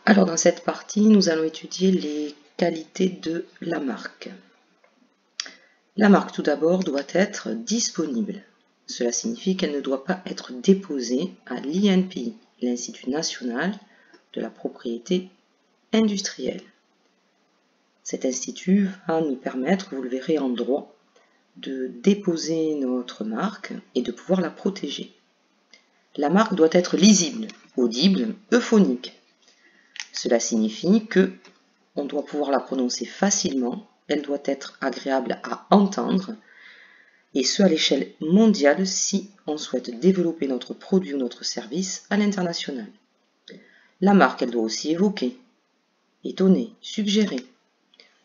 Alors dans cette partie, nous allons étudier les qualités de la marque. La marque tout d'abord doit être disponible. Cela signifie qu'elle ne doit pas être déposée à l'INPI, l'Institut national de la propriété industrielle. Cet institut va nous permettre, vous le verrez en droit, de déposer notre marque et de pouvoir la protéger. La marque doit être lisible, audible, euphonique. Cela signifie que on doit pouvoir la prononcer facilement, elle doit être agréable à entendre, et ce à l'échelle mondiale si on souhaite développer notre produit ou notre service à l'international. La marque, elle doit aussi évoquer, étonner, suggérer.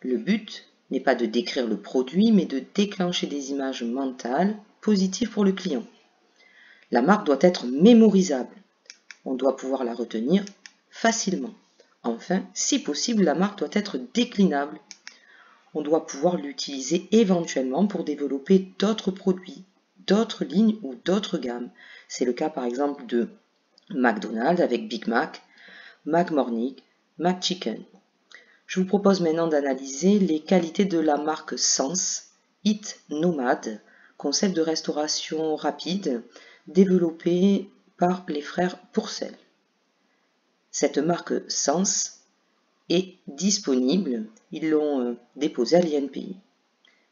Le but n'est pas de décrire le produit, mais de déclencher des images mentales positives pour le client. La marque doit être mémorisable. On doit pouvoir la retenir facilement. Enfin, si possible, la marque doit être déclinable. On doit pouvoir l'utiliser éventuellement pour développer d'autres produits, d'autres lignes ou d'autres gammes. C'est le cas par exemple de McDonald's avec Big Mac, McMorning, McChicken. Je vous propose maintenant d'analyser les qualités de la marque Sens, Eat Nomad, concept de restauration rapide développé par les frères Pourcel. Cette marque Sens est disponible, ils l'ont déposée à l'INPI.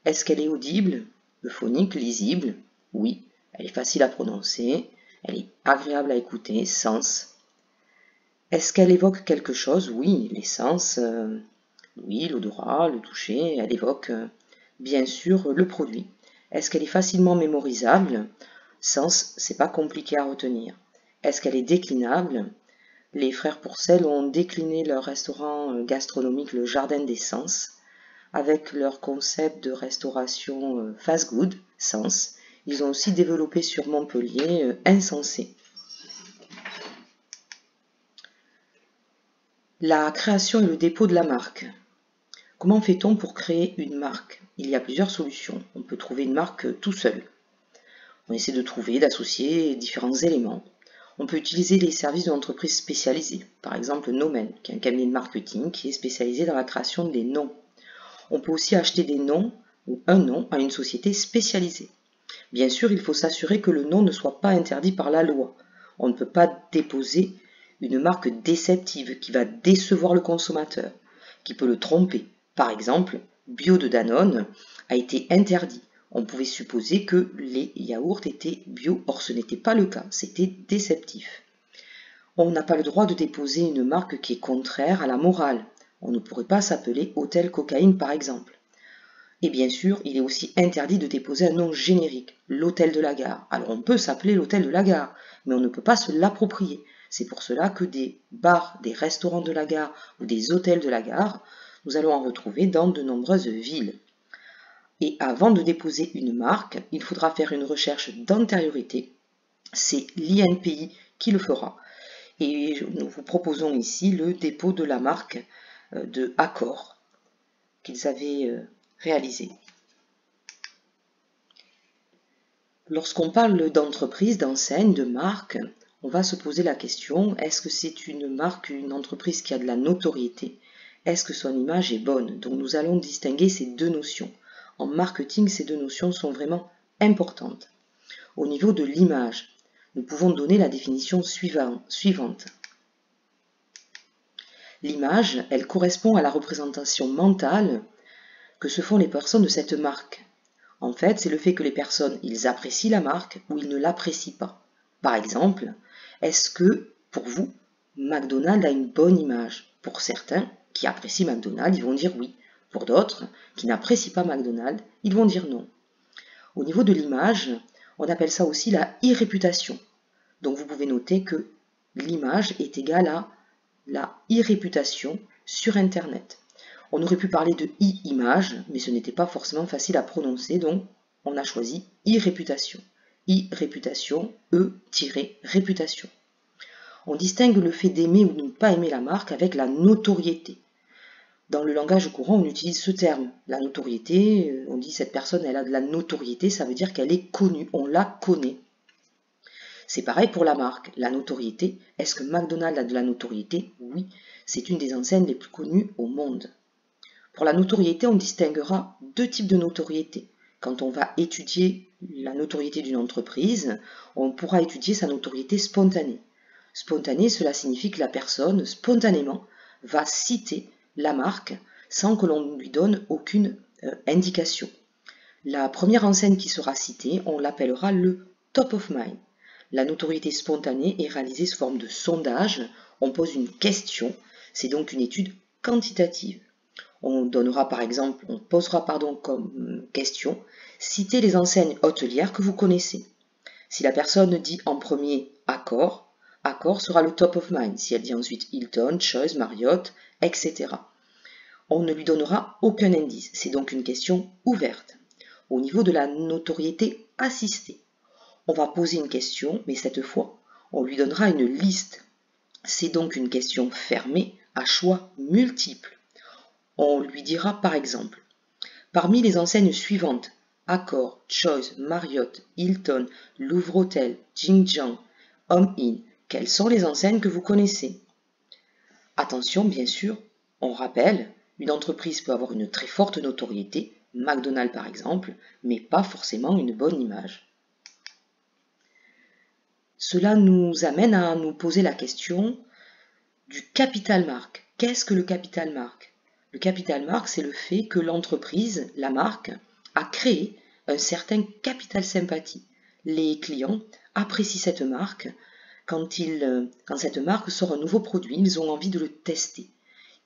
Est-ce qu'elle est audible, euphonique, lisible? Oui, elle est facile à prononcer, elle est agréable à écouter, Sens. Est-ce qu'elle évoque quelque chose? Oui, les sens, oui, l'odorat, le toucher, elle évoque bien sûr le produit. Est-ce qu'elle est facilement mémorisable? Sens, c'est pas compliqué à retenir. Est-ce qu'elle est déclinable? Les frères Pourcel ont décliné leur restaurant gastronomique Le Jardin des Sens avec leur concept de restauration fast-food, Sens. Ils ont aussi développé sur Montpellier Insensé. La création et le dépôt de la marque. Comment fait-on pour créer une marque? Il y a plusieurs solutions. On peut trouver une marque tout seul. On essaie de trouver, d'associer différents éléments. On peut utiliser les services de l'entreprise spécialisée, par exemple Nomen, qui est un cabinet de marketing qui est spécialisé dans la création des noms. On peut aussi acheter des noms ou un nom à une société spécialisée. Bien sûr, il faut s'assurer que le nom ne soit pas interdit par la loi. On ne peut pas déposer une marque déceptive qui va décevoir le consommateur, qui peut le tromper. Par exemple, Bio de Danone a été interdit. On pouvait supposer que les yaourts étaient bio, or ce n'était pas le cas, c'était déceptif. On n'a pas le droit de déposer une marque qui est contraire à la morale. On ne pourrait pas s'appeler Hôtel Cocaïne par exemple. Et bien sûr, il est aussi interdit de déposer un nom générique, l'hôtel de la gare. Alors on peut s'appeler l'hôtel de la gare, mais on ne peut pas se l'approprier. C'est pour cela que des bars, des restaurants de la gare ou des hôtels de la gare, nous allons en retrouver dans de nombreuses villes. Et avant de déposer une marque, il faudra faire une recherche d'antériorité. C'est l'INPI qui le fera. Et nous vous proposons ici le dépôt de la marque de Accor qu'ils avaient réalisé. Lorsqu'on parle d'entreprise, d'enseigne, de marque, on va se poser la question, est-ce que c'est une marque, une entreprise qui a de la notoriété? Est-ce que son image est bonne? Donc nous allons distinguer ces deux notions. En marketing, ces deux notions sont vraiment importantes. Au niveau de l'image, nous pouvons donner la définition suivante. L'image, elle correspond à la représentation mentale que se font les personnes de cette marque. En fait, c'est le fait que les personnes, ils apprécient la marque ou ils ne l'apprécient pas. Par exemple, est-ce que, pour vous, McDonald's a une bonne image? Pour certains qui apprécient McDonald's, ils vont dire oui. Pour d'autres qui n'apprécient pas McDonald's, ils vont dire non. Au niveau de l'image, on appelle ça aussi la e-réputation. Donc vous pouvez noter que l'image est égale à la e-réputation sur Internet. On aurait pu parler de e-image, mais ce n'était pas forcément facile à prononcer, donc on a choisi e-réputation. E-réputation, E-réputation. On distingue le fait d'aimer ou de ne pas aimer la marque avec la notoriété. Dans le langage courant, on utilise ce terme. La notoriété, on dit cette personne, elle a de la notoriété, ça veut dire qu'elle est connue, on la connaît. C'est pareil pour la marque, la notoriété. Est-ce que McDonald's a de la notoriété? Oui, c'est une des enseignes les plus connues au monde. Pour la notoriété, on distinguera deux types de notoriété. Quand on va étudier la notoriété d'une entreprise, on pourra étudier sa notoriété spontanée. Spontanée, cela signifie que la personne, spontanément, va citer la marque sans que l'on lui donne aucune indication. La première enseigne qui sera citée, on l'appellera le top of mind. La notoriété spontanée est réalisée sous forme de sondage. On pose une question, c'est donc une étude quantitative. On posera comme question, citez les enseignes hôtelières que vous connaissez. Si la personne dit en premier Accor, Accor sera le top of mind. Si elle dit ensuite Hilton, Choice, Marriott, etc. On ne lui donnera aucun indice. C'est donc une question ouverte. Au niveau de la notoriété assistée, on va poser une question, mais cette fois, on lui donnera une liste. C'est donc une question fermée à choix multiples. On lui dira par exemple, parmi les enseignes suivantes, Accor, Choice, Marriott, Hilton, Louvre Hôtel, Jin Jiang, Home Inn, quelles sont les enseignes que vous connaissez? Attention, bien sûr, on rappelle, une entreprise peut avoir une très forte notoriété, McDonald's par exemple, mais pas forcément une bonne image. Cela nous amène à nous poser la question du capital marque. Qu'est-ce que le capital marque? Le capital marque, c'est le fait que l'entreprise, la marque, a créé un certain capital sympathie. Les clients apprécient cette marque. Quand cette marque sort un nouveau produit, ils ont envie de le tester.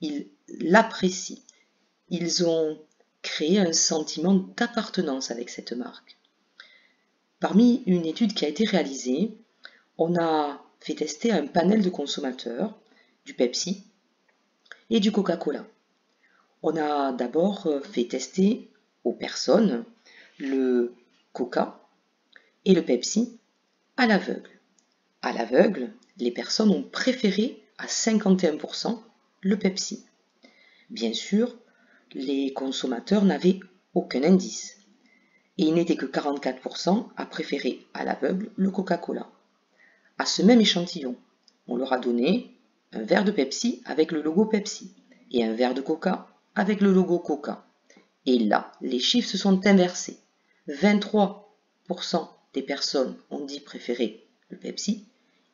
Ils l'apprécient. Ils ont créé un sentiment d'appartenance avec cette marque. Parmi une étude qui a été réalisée, on a fait tester un panel de consommateurs du Pepsi et du Coca-Cola. On a d'abord fait tester aux personnes le Coca et le Pepsi à l'aveugle. À l'aveugle, les personnes ont préféré à 51% le Pepsi. Bien sûr, les consommateurs n'avaient aucun indice. Et il n'était que 44% à préférer à l'aveugle le Coca-Cola. À ce même échantillon, on leur a donné un verre de Pepsi avec le logo Pepsi et un verre de Coca avec le logo Coca. Et là, les chiffres se sont inversés. 23% des personnes ont dit préférer le Pepsi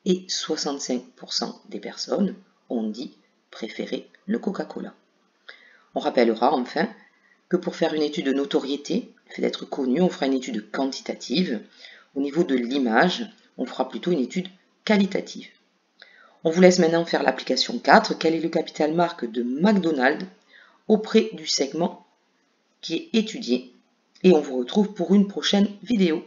et 65% des personnes ont dit préférer le Coca-Cola. On rappellera enfin que pour faire une étude de notoriété, le fait d'être connu, on fera une étude quantitative. Au niveau de l'image, on fera plutôt une étude qualitative. On vous laisse maintenant faire l'application 4. Quel est le capital marque de McDonald's auprès du segment qui est étudié? Et on vous retrouve pour une prochaine vidéo.